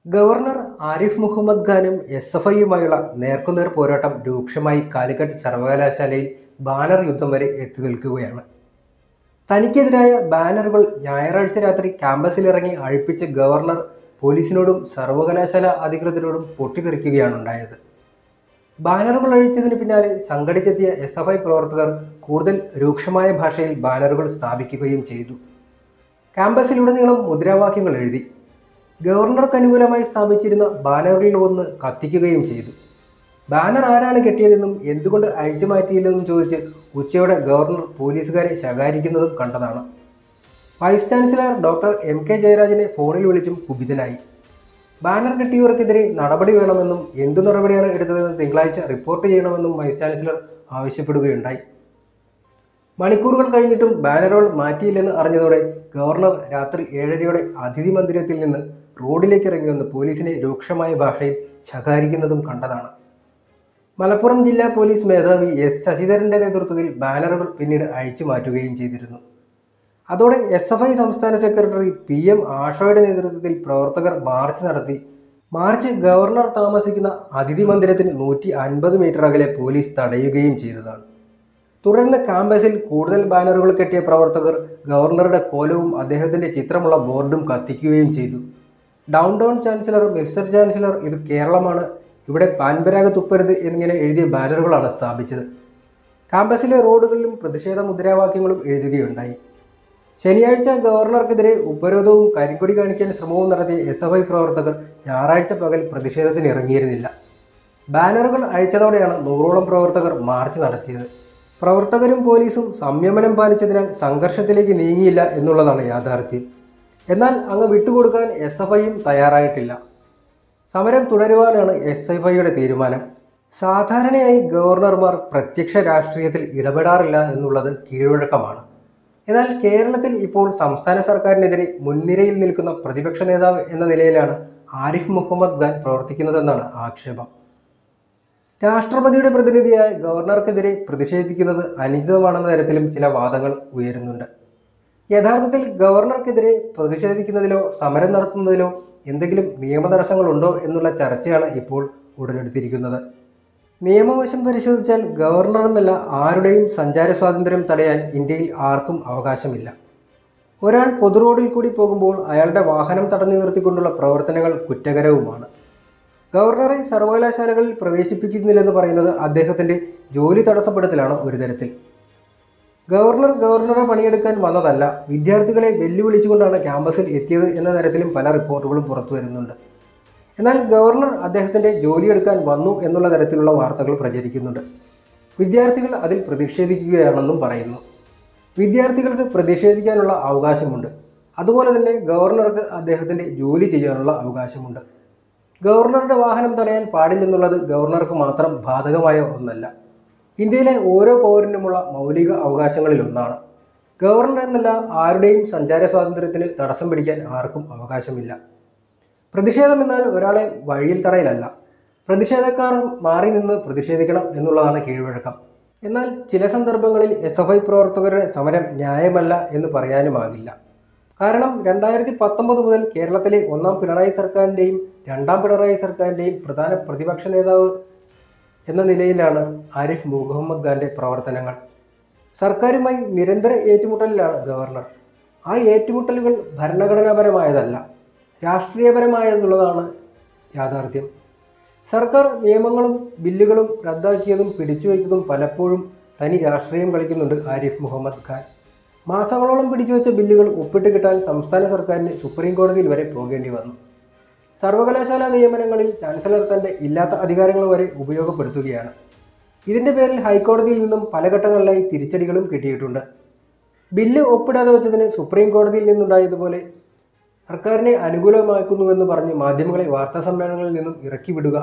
Governor Arif Muhammad ഖാനും എസ്എഫ്ഐയുമായുള്ള നേർക്കുനേർ പോരാട്ടം രൂക്ഷമായി കാലിക്കറ്റ് സർവകലാശാലയിൽ ബാനർ യുദ്ധം വരെ എത്തിനിൽക്കുകയാണ്. തനിക്കെതിരായ ബാനറുകൾ ഞായറാഴ്ച രാത്രി ക്യാമ്പസിലിറങ്ങി അഴിപ്പിച്ച് ഗവർണർ പോലീസിനോടും സർവകലാശാല അധികൃതരോടും പൊട്ടിത്തെറിക്കുകയാണുണ്ടായത്. ബാനറുകൾ അഴിച്ചതിന് പിന്നാലെ സംഘടിച്ചെത്തിയ എസ്എഫ്ഐ പ്രവർത്തകർ കൂടുതൽ രൂക്ഷമായ ഭാഷയിൽ ബാനറുകൾ സ്ഥാപിക്കുകയും ചെയ്തു. ക്യാമ്പസിലുടനീളം മുദ്രാവാക്യങ്ങൾ എഴുതി. ഗവർണർക്ക് അനുകൂലമായി സ്ഥാപിച്ചിരുന്ന ബാനറിൽ ഒന്ന് കത്തിക്കുകയും ചെയ്തു. ബാനർ ആരാണ് കെട്ടിയതെന്നും എന്തുകൊണ്ട് അഴിച്ചു മാറ്റിയില്ലെന്നും ചോദിച്ച് ഉച്ചയോടെ ഗവർണർ പോലീസുകാരെ ശകാരിക്കുന്നതും കണ്ടതാണ്. Vice chancellor doctor M K. ജയരാജനെ ഫോണിൽ വിളിച്ചും കുപിതനായി. ബാനർ കെട്ടിയവർക്കെതിരെ നടപടി വേണമെന്നും എന്തു നടപടിയാണ് എടുത്തതെന്ന് തിങ്കളാഴ്ച റിപ്പോർട്ട് ചെയ്യണമെന്നും വൈസ് ചാൻസലർ ആവശ്യപ്പെടുകയുണ്ടായി. മണിക്കൂറുകൾ കഴിഞ്ഞിട്ടും ബാനറുകൾ മാറ്റിയില്ലെന്ന് അറിഞ്ഞതോടെ ഗവർണർ രാത്രി 7:30യോടെ അതിഥി മന്ദിരത്തിൽ നിന്ന് റോഡിലേക്ക് ഇറങ്ങി വന്ന് പോലീസിനെ രൂക്ഷമായ ഭാഷയിൽ ശകാരിക്കുന്നതും കണ്ടതാണ്. മലപ്പുറം ജില്ലാ പോലീസ് മേധാവി എസ് ശശിധരന്റെ നേതൃത്വത്തിൽ ബാനറുകൾ പിന്നീട് അഴിച്ചു മാറ്റുകയും ചെയ്തിരുന്നു. അതോടെ എസ്എഫ്ഐ സംസ്ഥാന സെക്രട്ടറി പി.എം. ആഷോയുടെ നേതൃത്വത്തിൽ പ്രവർത്തകർ മാർച്ച് നടത്തി. മാർച്ച് ഗവർണർ താമസിക്കുന്ന അതിഥി മന്ദിരത്തിന് 150 മീറ്റർ അകലെ പോലീസ് തടയുകയും ചെയ്തതാണ്. തുടർന്ന് ക്യാമ്പസിൽ കൂടുതൽ ബാനറുകൾ കെട്ടിയ പ്രവർത്തകർ ഗവർണറുടെ കോലവും അദ്ദേഹത്തിന്റെ ചിത്രമുള്ള ബോർഡും കത്തിക്കുകയും ചെയ്തു. Down town chancellor, mister chancellor, ഇത് കേരളമാണ്, ഇവിടെ പാൻപരാഗ് തുപ്പരുത് എന്നിങ്ങനെ എഴുതിയ ബാനറുകളാണ് സ്ഥാപിച്ചത്. ക്യാമ്പസിലെ റോഡുകളിലും പ്രതിഷേധ മുദ്രാവാക്യങ്ങളും എഴുതുകയുണ്ടായി. ശനിയാഴ്ച ഗവർണർക്കെതിരെ ഉപരോധവും കരിങ്കൊടി കാണിക്കാൻ ശ്രമവും നടത്തിയ എസ്എഫ്ഐ പ്രവർത്തകർ ഞായറാഴ്ച പകൽ പ്രതിഷേധത്തിന് ഇറങ്ങിയിരുന്നില്ല. ബാനറുകൾ അഴിച്ചതോടെയാണ് 100ഓളം പ്രവർത്തകർ മാർച്ച് നടത്തിയത്. പ്രവർത്തകരും പോലീസും സംയമനം പാലിച്ചതിനാൽ സംഘർഷത്തിലേക്ക് നീങ്ങിയില്ല എന്നുള്ളതാണ് യാഥാർത്ഥ്യം. എന്നാൽ അങ്ങ് വിട്ടുകൊടുക്കാൻ എസ്എഫ്ഐയും തയ്യാറായിട്ടില്ല. സമരം തുടരുവാനാണ് എസ്എഫ്ഐയുടെ തീരുമാനം. സാധാരണയായി ഗവർണർമാർ പ്രത്യക്ഷ രാഷ്ട്രീയത്തിൽ ഇടപെടാറില്ല എന്നുള്ളത് കീഴ്വഴക്കമാണ്. എന്നാൽ കേരളത്തിൽ ഇപ്പോൾ സംസ്ഥാന സർക്കാരിനെതിരെ മുൻനിരയിൽ നിൽക്കുന്ന പ്രതിപക്ഷ നേതാവ് എന്ന നിലയിലാണ് ആരിഫ് മുഹമ്മദ് ഖാൻ പ്രവർത്തിക്കുന്നതെന്നാണ് ആക്ഷേപം. രാഷ്ട്രപതിയുടെ പ്രതിനിധിയായ ഗവർണർക്കെതിരെ പ്രതിഷേധിക്കുന്നത് അനുചിതമാണെന്ന തരത്തിലും ചില വാദങ്ങൾ ഉയരുന്നുണ്ട്. യഥാർത്ഥത്തിൽ ഗവർണർക്കെതിരെ പ്രതിഷേധിക്കുന്നതിലോ സമരം നടത്തുന്നതിലോ എന്തെങ്കിലും നിയമ തടസ്സങ്ങളുണ്ടോ എന്നുള്ള ചർച്ചയാണ് ഇപ്പോൾ ഉടലെടുത്തിരിക്കുന്നത്. നിയമവശം പരിശോധിച്ചാൽ ഗവർണർ എന്നല്ല ആരുടെയും സഞ്ചാര സ്വാതന്ത്ര്യം തടയാൻ ഇന്ത്യയിൽ ആർക്കും അവകാശമില്ല. ഒരാൾ പൊതുറോഡിൽ കൂടി പോകുമ്പോൾ അയാളുടെ വാഹനം തടഞ്ഞു നിർത്തിക്കൊണ്ടുള്ള പ്രവർത്തനങ്ങൾ കുറ്റകരവുമാണ്. ഗവർണറെ സർവകലാശാലകളിൽ പ്രവേശിപ്പിക്കുന്നില്ലെന്ന് പറയുന്നത് അദ്ദേഹത്തിന്റെ ജോലി തടസ്സപ്പെടുത്തലാണ് ഒരു തരത്തിൽ. ഗവർണറെ പണിയെടുക്കാൻ വന്നതല്ല, വിദ്യാർത്ഥികളെ വെല്ലുവിളിച്ചുകൊണ്ടാണ് ക്യാമ്പസിൽ എത്തിയത് എന്ന തരത്തിലും പല റിപ്പോർട്ടുകളും പുറത്തു വരുന്നുണ്ട്. എന്നാൽ ഗവർണർ അദ്ദേഹത്തിന്റെ ജോലിയെടുക്കാൻ വന്നു എന്നുള്ള തരത്തിലുള്ള വാർത്തകൾ പ്രചരിക്കുന്നുണ്ട്. വിദ്യാർത്ഥികൾ അതിൽ പ്രതിഷേധിക്കുകയാണെന്നും പറയുന്നു. വിദ്യാർത്ഥികൾക്ക് പ്രതിഷേധിക്കാനുള്ള അവകാശമുണ്ട്. അതുപോലെ തന്നെ ഗവർണർക്ക് അദ്ദേഹത്തിന്റെ ജോലി ചെയ്യാനുള്ള അവകാശമുണ്ട്. ഗവർണറുടെ വാഹനം തടയാൻ പാടില്ലെന്നുള്ളത് ഗവർണർക്ക് മാത്രം ബാധകമായ ഒന്നല്ല. ഇന്ത്യയിലെ ഓരോ പൗരനുമുള്ള മൗലിക അവകാശങ്ങളിൽ ഒന്നാണ്. ഗവർണർ എന്നല്ല ആരുടെയും സഞ്ചാര സ്വാതന്ത്ര്യത്തിന് തടസ്സം പിടിക്കാൻ ആർക്കും അവകാശമില്ല. പ്രതിഷേധം എന്നാൽ ഒരാളെ വഴിയിൽ തടയലല്ല. പ്രതിഷേധക്കാർ മാറി നിന്ന് പ്രതിഷേധിക്കണം എന്നുള്ളതാണ് കീഴ്വഴക്കം. എന്നാൽ ചില സന്ദർഭങ്ങളിൽ എസ്എഫ്ഐ പ്രവർത്തകരുടെ സമരം ന്യായമല്ല എന്ന് പറയാനുമാകില്ല. കാരണം 2019 മുതൽ കേരളത്തിലെ ഒന്നാം പിണറായി സർക്കാരിൻ്റെയും രണ്ടാം പിണറായി സർക്കാരിൻ്റെയും പ്രധാന പ്രതിപക്ഷ നേതാവ് എന്ന നിലയിലാണ് ആരിഫ് മുഹമ്മദ് ഖാന്റെ പ്രവർത്തനങ്ങൾ. സർക്കാരുമായി നിരന്തര ഏറ്റുമുട്ടലിലാണ് ഗവർണർ. ആ ഏറ്റുമുട്ടലുകൾ ഭരണഘടനാപരമായതല്ല, രാഷ്ട്രീയപരമായെന്നുള്ളതാണ് യാഥാർത്ഥ്യം. സർക്കാർ നിയമങ്ങളും ബില്ലുകളും റദ്ദാക്കിയതും പിടിച്ചുവെച്ചതും പലപ്പോഴും തനി രാഷ്ട്രീയം കളിക്കുന്നുണ്ട് ആരിഫ് മുഹമ്മദ് ഖാൻ. മാസങ്ങളോളം പിടിച്ചുവെച്ച ബില്ലുകൾ ഒപ്പിട്ട് കിട്ടാൻ സംസ്ഥാന സർക്കാരിന് സുപ്രീം കോടതിയിൽ വരെ പോകേണ്ടി വന്നു. സർവകലാശാല നിയമനങ്ങളിൽ ചാൻസലർ തന്റെ ഇല്ലാത്ത അധികാരങ്ങൾ വരെ ഉപയോഗപ്പെടുത്തുകയാണ്. ഇതിന്റെ പേരിൽ ഹൈക്കോടതിയിൽ നിന്നും പല ഘട്ടങ്ങളിലായി തിരിച്ചടികളും കിട്ടിയിട്ടുണ്ട്. ബില്ല് ഒപ്പിടാതെ വെച്ചതിന് സുപ്രീം കോടതിയിൽ നിന്നുണ്ടായതുപോലെ സർക്കാരിനെ അനുകൂലമാക്കുന്നുവെന്ന് പറഞ്ഞ് മാധ്യമങ്ങളെ വാർത്താ സമ്മേളനങ്ങളിൽ നിന്നും ഇറക്കി വിടുക,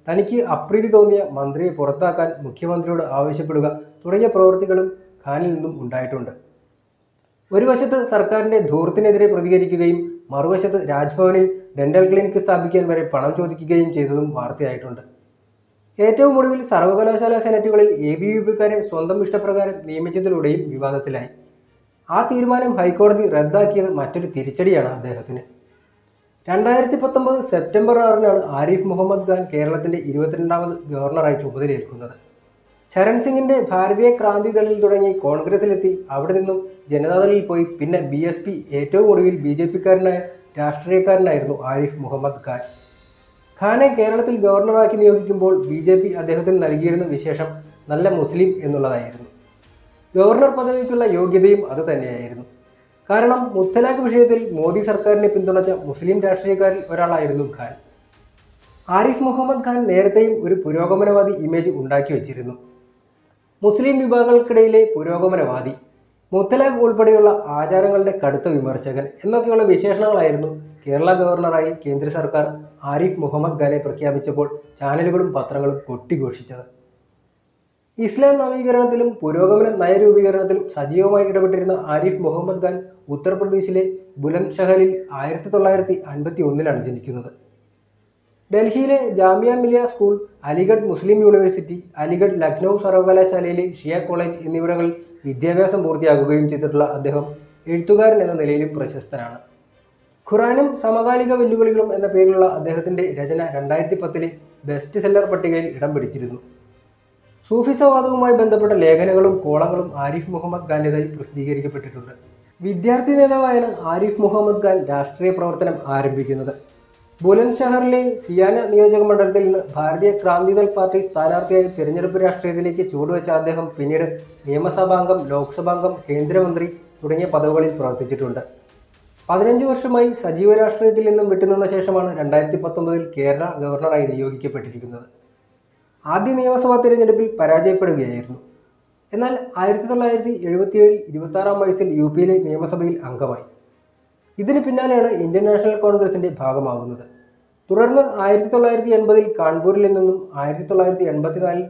തനിക്ക് അപ്രീതി തോന്നിയ മന്ത്രിയെ പുറത്താക്കാൻ മുഖ്യമന്ത്രിയോട് ആവശ്യപ്പെടുക തുടങ്ങിയ പ്രവൃത്തികളും ഖാനിൽ നിന്നും ഉണ്ടായിട്ടുണ്ട്. ഒരു വശത്ത് സർക്കാരിന്റെ ധൂർത്തിനെതിരെ പ്രതികരിക്കുകയും മറുവശത്ത് രാജ്ഭവനിൽ ഡെന്റൽ ക്ലിനിക്ക് സ്ഥാപിക്കാൻ വരെ പണം ചോദിക്കുകയും ചെയ്തതും വാർത്തയായിട്ടുണ്ട്. ഏറ്റവും ഒടുവിൽ സർവകലാശാല സെനറ്റുകളിൽ ABVPക്കാരെ സ്വന്തം ഇഷ്ടപ്രകാരം നിയമിച്ചതിലൂടെയും വിവാദത്തിലായി. ആ തീരുമാനം ഹൈക്കോടതി റദ്ദാക്കിയത് മറ്റൊരു തിരിച്ചടിയാണ് അദ്ദേഹത്തിന്. 2019 സെപ്റ്റംബർ 6-നാണ് ആരിഫ് മുഹമ്മദ് ഖാൻ കേരളത്തിന്റെ 22ാമത് ഗവർണറായി ചുമതലയേൽക്കുന്നത്. ചരൺ സിംഗിന്റെ ഭാരതീയ ക്രാന്തി ദളിൽ തുടങ്ങി കോൺഗ്രസിലെത്തി അവിടെ നിന്നും ജനതാദളിൽ പോയി പിന്നെ BSP ഏറ്റവും ഒടുവിൽ BJP-കാരനായ രാഷ്ട്രീയക്കാരനായിരുന്നു ആരിഫ് മുഹമ്മദ് ഖാൻ. ഖാനെ കേരളത്തിൽ ഗവർണറാക്കി നിയോഗിക്കുമ്പോൾ BJP അദ്ദേഹത്തിന് നൽകിയിരുന്ന വിശേഷം നല്ല മുസ്ലിം എന്നുള്ളതായിരുന്നു. ഗവർണർ പദവിക്കുള്ള യോഗ്യതയും അത് തന്നെയായിരുന്നു. കാരണം മുത്തലാഖ് വിഷയത്തിൽ മോദി സർക്കാരിനെ പിന്തുണച്ച മുസ്ലിം രാഷ്ട്രീയക്കാരിൽ ഒരാളായിരുന്നു ഖാൻ. ആരിഫ് മുഹമ്മദ് ഖാൻ നേരത്തെയും ഒരു പുരോഗമനവാദി ഇമേജ് ഉണ്ടാക്കി വച്ചിരുന്നു. മുസ്ലിം വിഭാഗങ്ങൾക്കിടയിലെ പുരോഗമനവാദി, മുത്തലാഖ് ഉൾപ്പെടെയുള്ള ആചാരങ്ങളുടെ കടുത്ത വിമർശകൻ എന്നൊക്കെയുള്ള വിശേഷണങ്ങളായിരുന്നു കേരള ഗവർണറായി കേന്ദ്ര സർക്കാർ ആരിഫ് മുഹമ്മദ് ഖാനെ പ്രഖ്യാപിച്ചപ്പോൾ ചാനലുകളും പത്രങ്ങളും കൊട്ടിഘോഷിച്ചത്. ഇസ്ലാം നവീകരണത്തിലും പുരോഗമന നയരൂപീകരണത്തിലും സജീവമായി ഇടപെട്ടിരുന്ന ആരിഫ് മുഹമ്മദ് ഖാൻ ഉത്തർപ്രദേശിലെ ബുലന്ദ്ഷഹറിൽ 1951-ലാണ് ജനിക്കുന്നത്. ഡൽഹിയിലെ ജാമിയ മിലിയ സ്കൂൾ, അലിഗഡ് മുസ്ലിം യൂണിവേഴ്സിറ്റി, അലിഗഡ് ലക്നൗ സർവകലാശാലയിലെ ഷിയ കോളേജ് എന്നിവിടങ്ങളിൽ വിദ്യാഭ്യാസം പൂർത്തിയാക്കുകയും ചെയ്തിട്ടുള്ള അദ്ദേഹം എഴുത്തുകാരൻ എന്ന നിലയിലും പ്രശസ്തനാണ്. ഖുറാനും സമകാലിക വെല്ലുവിളികളും എന്ന പേരിലുള്ള അദ്ദേഹത്തിന്റെ രചന 2010-ലെ ബെസ്റ്റ് സെല്ലർ പട്ടികയിൽ ഇടം പിടിച്ചിരുന്നു. സൂഫിസവാദവുമായി ബന്ധപ്പെട്ട ലേഖനങ്ങളും കോളങ്ങളും ആരിഫ് മുഹമ്മദ് ഖാന്റേതായി പ്രസിദ്ധീകരിക്കപ്പെട്ടിട്ടുണ്ട്. വിദ്യാർത്ഥി നേതാവായാണ് ആരിഫ് മുഹമ്മദ് ഖാൻ രാഷ്ട്രീയ പ്രവർത്തനം ആരംഭിക്കുന്നത്. ബുലന്ദ്ഷഹറിലെ സിയാന നിയോജക മണ്ഡലത്തിൽ നിന്ന് ഭാരതീയ ക്രാന്തിദൾ പാർട്ടി സ്ഥാനാർത്ഥിയായി തിരഞ്ഞെടുപ്പ് രാഷ്ട്രീയത്തിലേക്ക് ചുവടുവെച്ച അദ്ദേഹം പിന്നീട് നിയമസഭാംഗം, ലോക്സഭാംഗം, കേന്ദ്രമന്ത്രി തുടങ്ങിയ പദവികളിൽ പ്രവർത്തിച്ചിട്ടുണ്ട്. 15 വർഷമായി സജീവ രാഷ്ട്രീയത്തിൽ നിന്നും വിട്ടുനിന്ന ശേഷമാണ് 2019-ൽ കേരള ഗവർണറായി നിയോഗിക്കപ്പെട്ടിരിക്കുന്നത്. ആദ്യ നിയമസഭാ തിരഞ്ഞെടുപ്പിൽ പരാജയപ്പെടുകയായിരുന്നു. എന്നാൽ 1977-ൽ 26-ാം വയസ്സിൽ UP-യിലെ നിയമസഭയിൽ അംഗമായി. ഇതിന് പിന്നാലെയാണ് ഇന്ത്യൻ നാഷണൽ കോൺഗ്രസിന്റെ ഭാഗമാകുന്നത്. തുടർന്ന് 1980-ൽ കാൺപൂരിൽ നിന്നും 1984-ൽ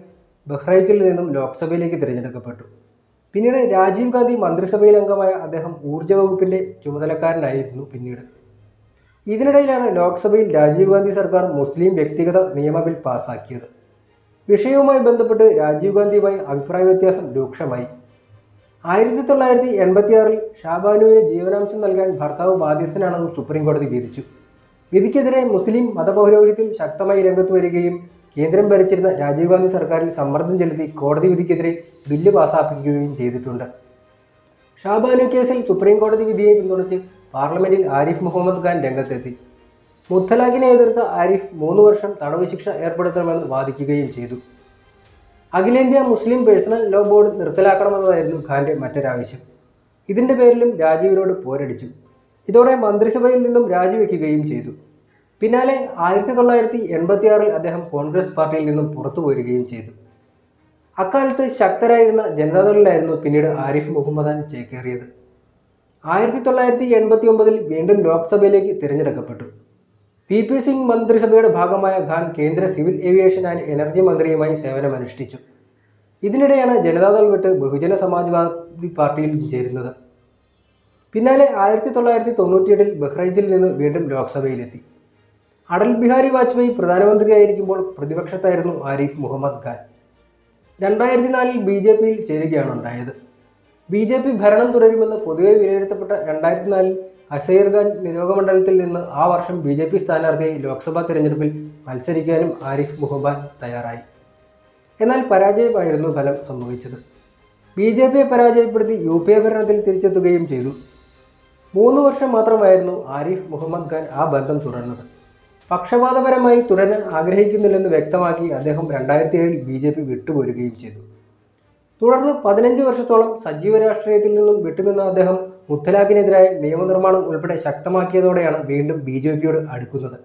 ബഹ്റൈച്ചിൽ നിന്നും ലോക്സഭയിലേക്ക് തിരഞ്ഞെടുക്കപ്പെട്ടു. പിന്നീട് രാജീവ് ഗാന്ധി മന്ത്രിസഭയിൽ അംഗമായ അദ്ദേഹം ഊർജ്ജ വകുപ്പിന്റെ ചുമതലക്കാരനായിരുന്നു പിന്നീട്. ഇതിനിടയിലാണ് ലോക്സഭയിൽ രാജീവ് ഗാന്ധി സർക്കാർ മുസ്ലിം വ്യക്തിഗത നിയമ ബിൽ പാസാക്കിയത്. വിഷയവുമായി ബന്ധപ്പെട്ട് രാജീവ് ഗാന്ധിയുമായി അഭിപ്രായ വ്യത്യാസം രൂക്ഷമായി. 1986-ൽ ഷാബാനുവിന് ജീവനാംശം നൽകാൻ ഭർത്താവ് ബാധ്യസ്ഥനാണെന്നും സുപ്രീം കോടതി വിധിച്ചു. വിധിക്കെതിരെ മുസ്ലിം മതപൗരോഹിത്യം ശക്തമായി രംഗത്ത് വരികയും കേന്ദ്രം ഭരിച്ചിരുന്ന രാജീവ് ഗാന്ധി സർക്കാരിൽ സമ്മർദ്ദം ചെലുത്തി കോടതി വിധിക്കെതിരെ ബില്ല് പാസാപ്പിക്കുകയും ചെയ്തിട്ടുണ്ട്. ഷാബാനു കേസിൽ സുപ്രീം കോടതി വിധിയെ പിന്തുണച്ച് പാർലമെന്റിൽ ആരിഫ് മുഹമ്മദ് ഖാൻ രംഗത്തെത്തി. മുത്തലാഖിനെ എതിർത്ത ആരിഫ് 3 വർഷം തടവ് ശിക്ഷ ഏർപ്പെടുത്തണമെന്ന് വാദിക്കുകയും ചെയ്തു. അഖിലേന്ത്യാ മുസ്ലിം പേഴ്സണൽ ലോ ബോർഡ് നിർത്തലാക്കണമെന്നതായിരുന്നു ഖാന്റെ മറ്റൊരാവശ്യം. ഇതിന്റെ പേരിലും രാജീവിനോട് പോരടിച്ചു. ഇതോടെ മന്ത്രിസഭയിൽ നിന്നും രാജിവെക്കുകയും ചെയ്തു. പിന്നാലെ 1986-ൽ അദ്ദേഹം കോൺഗ്രസ് പാർട്ടിയിൽ നിന്നും പുറത്തു പോരുകയും ചെയ്തു. അക്കാലത്ത് ശക്തരായിരുന്ന ജനതാദളിലായിരുന്നു പിന്നീട് ആരിഫ് മുഹമ്മദ് ഖാൻ ചേക്കേറിയത്. 1989-ൽ വീണ്ടും ലോക്സഭയിലേക്ക് തിരഞ്ഞെടുക്കപ്പെട്ടു. PP സിംഗ് മന്ത്രിസഭയുടെ ഭാഗമായ ഖാൻ കേന്ദ്ര സിവിൽ ഏവിയേഷൻ ആൻഡ് എനർജി മന്ത്രിയുമായി സേവനമനുഷ്ഠിച്ചു. ഇതിനിടെയാണ് ജനതാദൾ വിട്ട് ബഹുജന സമാജ്വാദി പാർട്ടിയിൽ ചേരുന്നത്. പിന്നാലെ 1998-ൽ ബഹ്റൈച്ചിൽ നിന്ന് വീണ്ടും ലോക്സഭയിലെത്തി. അടൽ ബിഹാരി വാജ്പേയി പ്രധാനമന്ത്രിയായിരിക്കുമ്പോൾ പ്രതിപക്ഷത്തായിരുന്നു ആരിഫ് മുഹമ്മദ് ഖാൻ. 2004-ൽ BJP-യിൽ ചേരുകയാണ് ഉണ്ടായത്. BJP ഭരണം തുടരുമെന്ന് പൊതുവെ വിലയിരുത്തപ്പെട്ട 2004-ൽ കസൈർഗഞ്ച് നിയോജകമണ്ഡലത്തിൽ നിന്ന് ആ വർഷം BJP സ്ഥാനാർത്ഥിയായി ലോക്സഭാ തിരഞ്ഞെടുപ്പിൽ മത്സരിക്കാനും ആരിഫ് മുഹമ്മദ് തയ്യാറായി. എന്നാൽ പരാജയമായിരുന്നു ഫലം സംഭവിച്ചത്. BJPയെ പരാജയപ്പെടുത്തി UPA ഭരണത്തിൽ തിരിച്ചെത്തുകയും ചെയ്തു. 3 വർഷം മാത്രമായിരുന്നു ആരിഫ് മുഹമ്മദ് ഖാൻ ആ ബന്ധം തുടർന്നത്. പക്ഷപാതപരമായി തുടരാൻ ആഗ്രഹിക്കുന്നില്ലെന്ന് വ്യക്തമാക്കി അദ്ദേഹം 2007-ൽ BJP വിട്ടുപോരുകയും ചെയ്തു. തുടർന്ന് 15 വർഷത്തോളം സജീവ രാഷ്ട്രീയത്തിൽ നിന്നും വിട്ടുനിന്ന അദ്ദേഹം മുത്തലാഖിനെതിരായ നിയമനിർമ്മാണം ഉൾപ്പെടെ ശക്തമാക്കിയതോടെയാണ് വീണ്ടും BJPയോട് അടുക്കുന്നത്.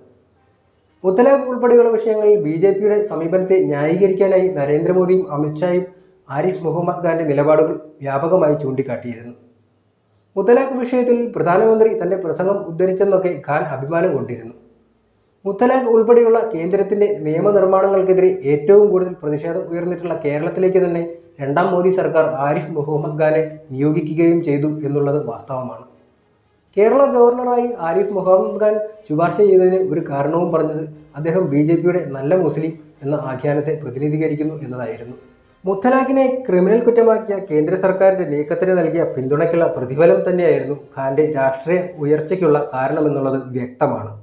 മുത്തലാഖ് ഉൾപ്പെടെയുള്ള വിഷയങ്ങളിൽ BJPയുടെ സമീപനത്തെ ന്യായീകരിക്കാനായി നരേന്ദ്രമോദിയും അമിത്ഷായും ആരിഫ് മുഹമ്മദ് ഖാന്റെ നിലപാടുകൾ വ്യാപകമായി ചൂണ്ടിക്കാട്ടിയിരുന്നു. മുത്തലാഖ് വിഷയത്തിൽ പ്രധാനമന്ത്രി തന്റെ പ്രസംഗം ഉദ്ധരിച്ചെന്നൊക്കെ ഖാൻ അഭിമാനം കൊണ്ടിരുന്നു. മുത്തലാഖ് ഉൾപ്പെടെയുള്ള കേന്ദ്രത്തിന്റെ നിയമനിർമ്മാണങ്ങൾക്കെതിരെ ഏറ്റവും കൂടുതൽ പ്രതിഷേധം ഉയർന്നിട്ടുള്ള കേരളത്തിലേക്ക് തന്നെ 2ാം മോദി സർക്കാർ ആരിഫ് മുഹമ്മദ് ഖാനെ നിയോഗിക്കുകയും ചെയ്തു എന്നുള്ളത് വാസ്തവമാണ്. കേരള ഗവർണറായി ആരിഫ് മുഹമ്മദ് ഖാൻ ശുപാർശ ചെയ്തതിന് ഒരു കാരണവും പറഞ്ഞത് അദ്ദേഹം BJPയുടെ നല്ല മുസ്ലിം എന്ന ആഖ്യാനത്തെ പ്രതിനിധീകരിക്കുന്നു എന്നതായിരുന്നു. മുത്തലാഖിനെ ക്രിമിനൽ കുറ്റമാക്കിയ കേന്ദ്ര സർക്കാരിന്റെ നീക്കത്തിന് നൽകിയ പിന്തുണയ്ക്കുള്ള പ്രതിഫലം തന്നെയായിരുന്നു ഖാന്റെ രാഷ്ട്രീയ ഉയർച്ചയ്ക്കുള്ള കാരണമെന്നുള്ളത് വ്യക്തമാണ്.